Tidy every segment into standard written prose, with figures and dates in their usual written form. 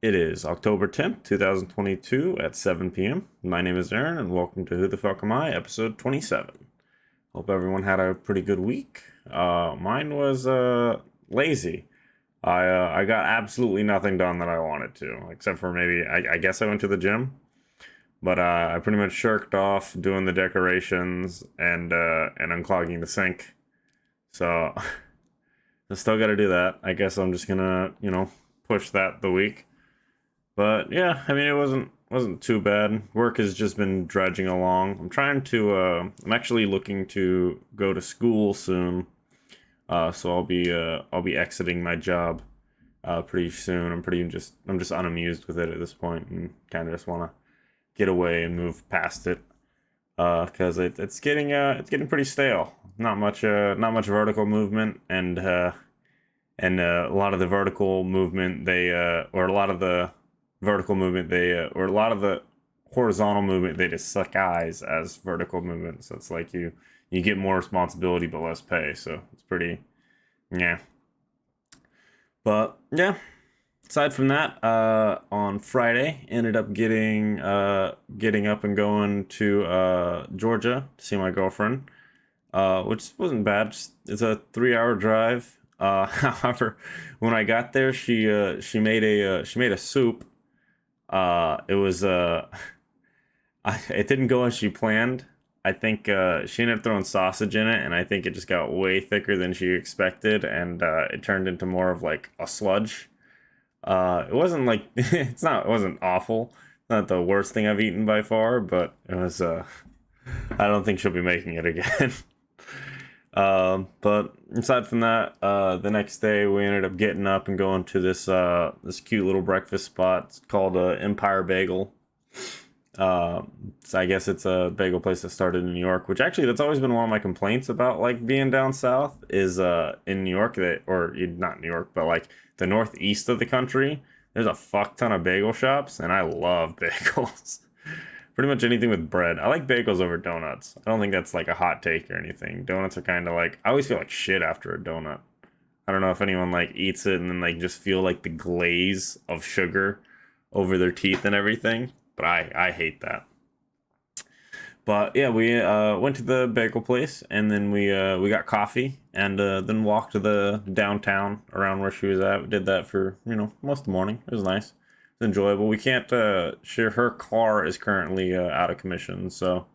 It is October 10th, 2022 at 7 p.m. My name is Aaron, and welcome to Who the Fuck Am I, episode 27. Hope everyone had a pretty good week. Mine was lazy. I got absolutely nothing done that I wanted to, except for maybe, I guess I went to the gym, but I pretty much shirked off doing the decorations and unclogging the sink. So I still got to do that. I guess I'm just gonna, push that the week. But yeah, I mean, it wasn't too bad. Work has just been dredging along. I'm actually looking to go to school soon. So I'll be exiting my job pretty soon. I'm just unamused with it at this point, and kind of just want to get away and move past it. Because it's getting pretty stale. Not much vertical movement, and a lot of the vertical movement or a lot of the vertical movement or a lot of the horizontal movement they disguise as vertical movement. So it's like you get more responsibility but less pay. So it's pretty, yeah. But yeah, aside from that, on Friday ended up getting up and going to Georgia to see my girlfriend, which wasn't bad. It's a 3 hour drive. However, when I got there, she made a soup. It was it didn't go as she planned. I think she ended up throwing sausage in it, and I think it just got way thicker than she expected, and it turned into more of like a sludge. It wasn't like it wasn't awful. Not the worst thing I've eaten by far, but it was. I don't think she'll be making it again. But aside from that, the next day we ended up getting up and going to this cute little breakfast spot. It's called Empire Bagel. So I guess it's a bagel place that started in New York, which actually that's always been one of my complaints about like being down south is in New York or not New York, but like the northeast of the country. There's a fuck ton of bagel shops, and I love bagels. Pretty much anything with bread. I like bagels over donuts. I don't think that's like a hot take or anything. Donuts are kind of like I always feel like shit after a donut. I don't know if anyone like eats it and then like just feel like the glaze of sugar over their teeth and everything. But I hate that. But yeah, we went to the bagel place, and then we got coffee, and then walked to the downtown around where she was at. We did that for most of the morning. It was nice. It was enjoyable. We can't share. Her car is currently out of commission, so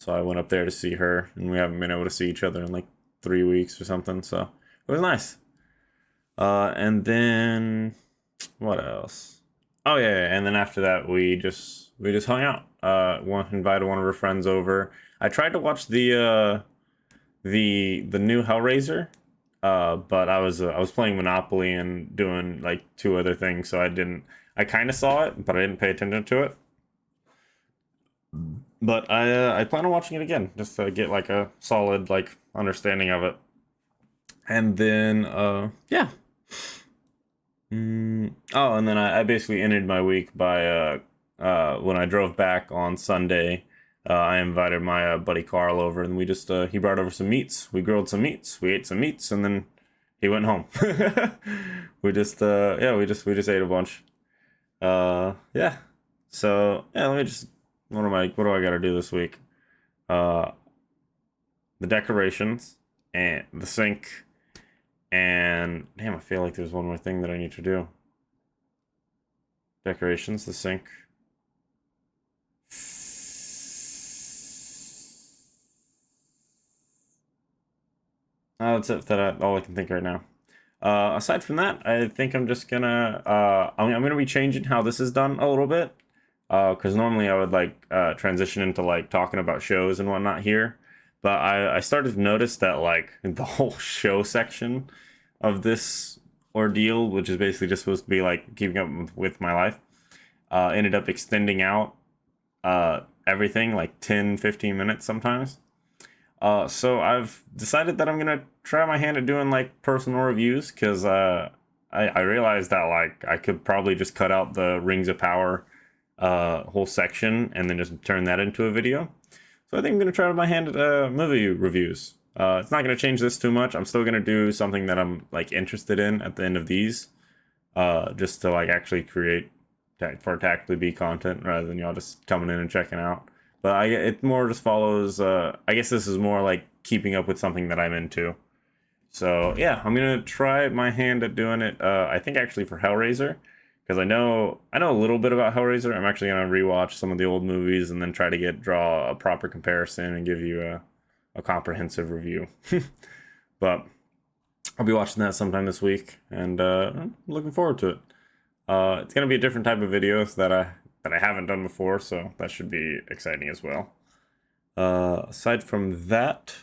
I went up there to see her, and we haven't been able to see each other in like 3 weeks or something. So it was nice. And then what else? Oh yeah, yeah, and then after that we just hung out. One invited one of her friends over. I tried to watch the new Hellraiser, but I was playing Monopoly and doing like two other things, so I didn't. I kind of saw it, but I didn't pay attention to it. But I plan on watching it again just to get like a solid like understanding of it. And then yeah. Oh, and then I basically ended my week by when I drove back on Sunday. I invited my buddy Carl over, and we just he brought over some meats. We grilled some meats. We ate some meats, and then he went home. We just ate a bunch. Yeah. So yeah, let me just what do I got to do this week? Uh, the decorations and the sink, and damn, I feel like there's one more thing that I need to do. Decorations, the sink. That's it. All I can think right now. Aside from that, I think I'm just gonna. I'm gonna be changing how this is done a little bit. Because normally I would like transition into like talking about shows and whatnot here, but I started to notice that like the whole show section of this ordeal, which is basically just supposed to be like keeping up with my life, ended up extending out everything like 10, 15 minutes sometimes. So I've decided that I'm gonna try my hand at doing like personal reviews because I realized that like I could probably just cut out the Rings of Power whole section and then just turn that into a video. So I think I'm gonna try my hand at movie reviews. It's not gonna change this too much. I'm still gonna do something that I'm like interested in at the end of these. just to like actually create for tactically be content rather than y'all just coming in and checking out. But it more just follows. I guess this is more like keeping up with something that I'm into. So yeah, I'm gonna try my hand at doing it. I think actually for Hellraiser, because I know a little bit about Hellraiser. I'm actually gonna rewatch some of the old movies and then try to draw a proper comparison and give you a comprehensive review. But I'll be watching that sometime this week, and I'm looking forward to it. It's gonna be a different type of videos that I haven't done before, so that should be exciting as well. Aside from that,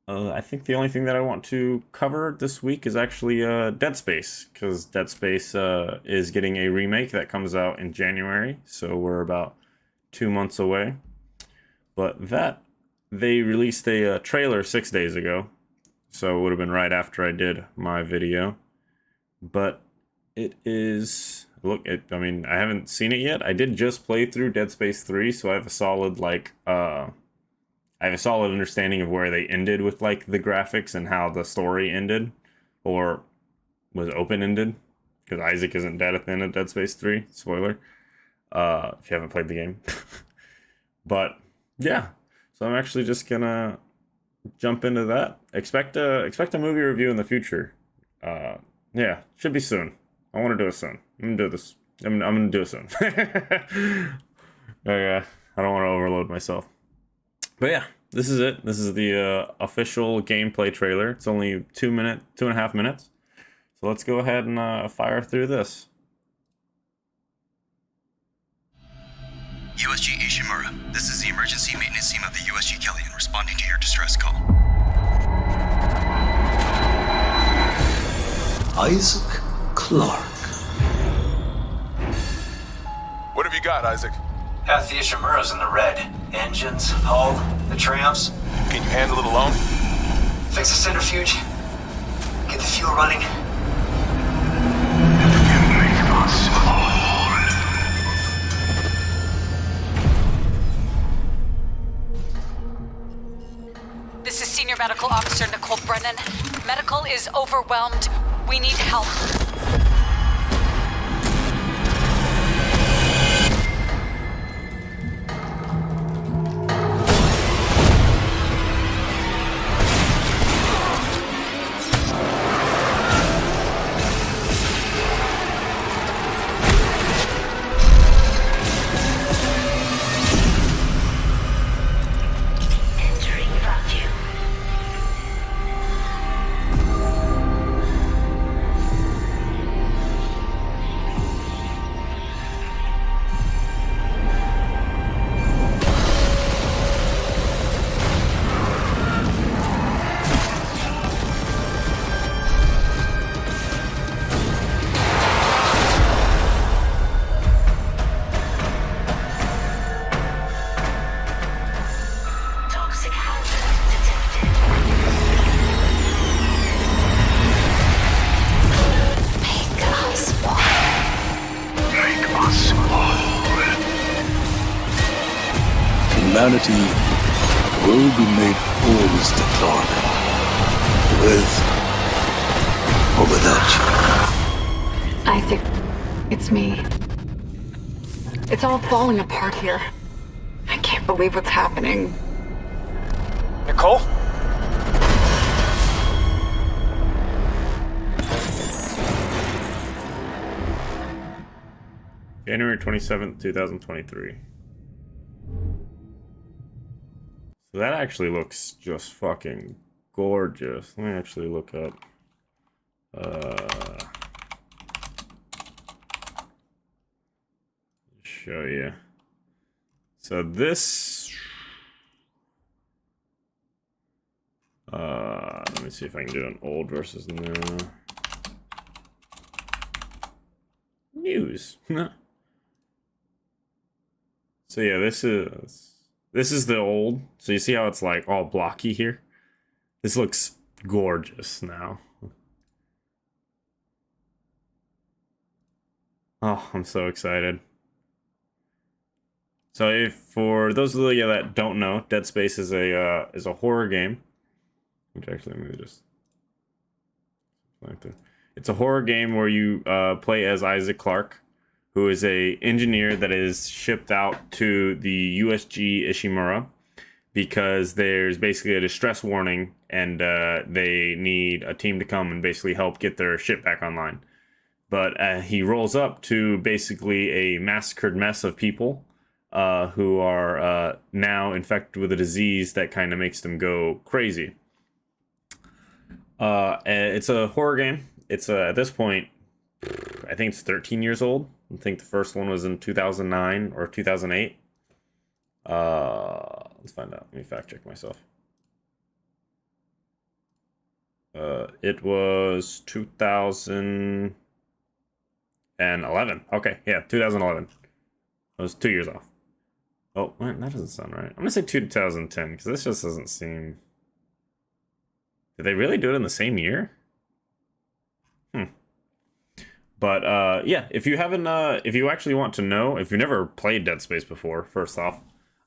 I think the only thing that I want to cover this week is actually Dead Space, because Dead Space is getting a remake that comes out in January, so we're about 2 months away. But they released a trailer 6 days ago, so it would have been right after I did my video. But it is... I mean, I haven't seen it yet. I did just play through Dead Space 3, so I have a solid, understanding of where they ended with, like, the graphics and how the story ended, or was open-ended, because Isaac isn't dead at the end of Dead Space 3. Spoiler. If you haven't played the game. But, yeah. So I'm actually just gonna jump into that. Expect a movie review in the future. Yeah, should be soon. I want to do it soon. I'm gonna do this. I'm gonna do it soon. Okay, I don't want to overload myself. But yeah, this is it. This is the official gameplay trailer. It's only 2.5 minutes. So let's go ahead and fire through this. USG Ishimura, this is the emergency maintenance team of the USG Kellyan responding to your distress call. Isaac Clarke. What have you got, Isaac? Half the Ishimura's in the red. Engines, hull, the trams. Can you handle it alone? Fix the centrifuge. Get the fuel running. This is Senior Medical Officer Nicole Brennan. Medical is overwhelmed. We need help. Humanity will be made whole, Mr. Clarke. With or without you. Isaac, it's me. It's all falling apart here. I can't believe what's happening. Nicole? January 27th, 2023. So that actually looks just fucking gorgeous. Let me actually look up. Show you. So this. Let me see if I can do an old versus new. News. So yeah, this is the old. So you see how it's like all blocky here? This looks gorgeous now. Oh, I'm so excited. So if for those of you that don't know, Dead Space is a horror game. Which actually let me just It's a horror game where you play as Isaac Clarke, who is a engineer that is shipped out to the USG Ishimura because there's basically a distress warning, and they need a team to come and basically help get their ship back online. But he rolls up to basically a massacred mess of people who are now infected with a disease that kind of makes them go crazy. And it's a horror game. It's at this point, I think it's 13 years old. I think the first one was in 2009 or 2008. Let's find out. Let me fact check myself. It was 2011. Okay, yeah, 2011. I was 2 years off. Oh, man, that doesn't sound right. I'm gonna say 2010 because this just doesn't seem. Did they really do it in the same year? But yeah, if you haven't, if you actually want to know, if you've never played Dead Space before, first off,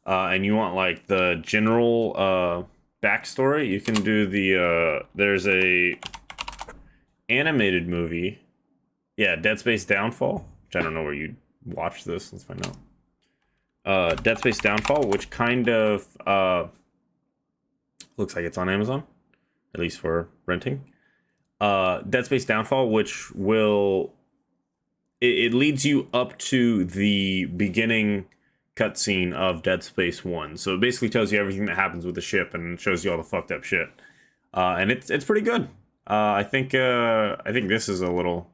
and you want like the general backstory, you can do the there's a animated movie, yeah, Dead Space Downfall, which I don't know where you watch this. Let's find out. Dead Space Downfall, which kind of looks like it's on Amazon, at least for renting. Dead Space Downfall, which will it leads you up to the beginning cutscene of Dead Space 1. So it basically tells you everything that happens with the ship and shows you all the fucked up shit. And it's pretty good. I think this is a little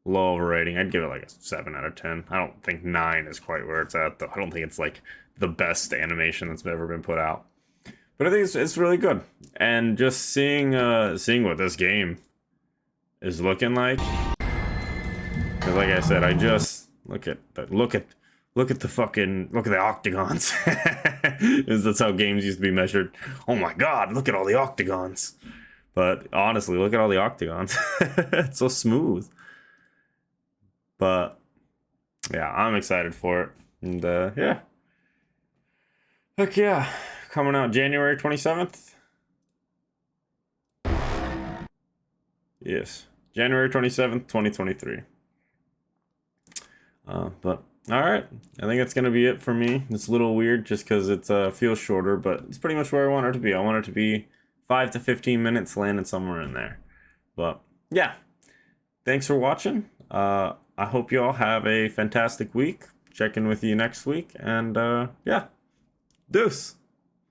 low of a rating. I'd give it like a 7 out of 10. I don't think 9 is quite where it's at, though. I don't think it's like the best animation that's ever been put out. But I think it's really good. And just seeing what this game is looking like. Because like I said, I just look at the octagons. That's how games used to be measured. Oh my god, look at all the octagons. But honestly, look at all the octagons. It's so smooth. But yeah, I'm excited for it. And yeah. Heck yeah. Coming out January 27th. Yes. January 27th, 2023. But alright. I think that's going to be it for me. It's a little weird just because it feels shorter, but it's pretty much where I want it to be. I want it to be 5 to 15 minutes, landing somewhere in there. But yeah. Thanks for watching. I hope you all have a fantastic week. Check in with you next week. And yeah. Deuce.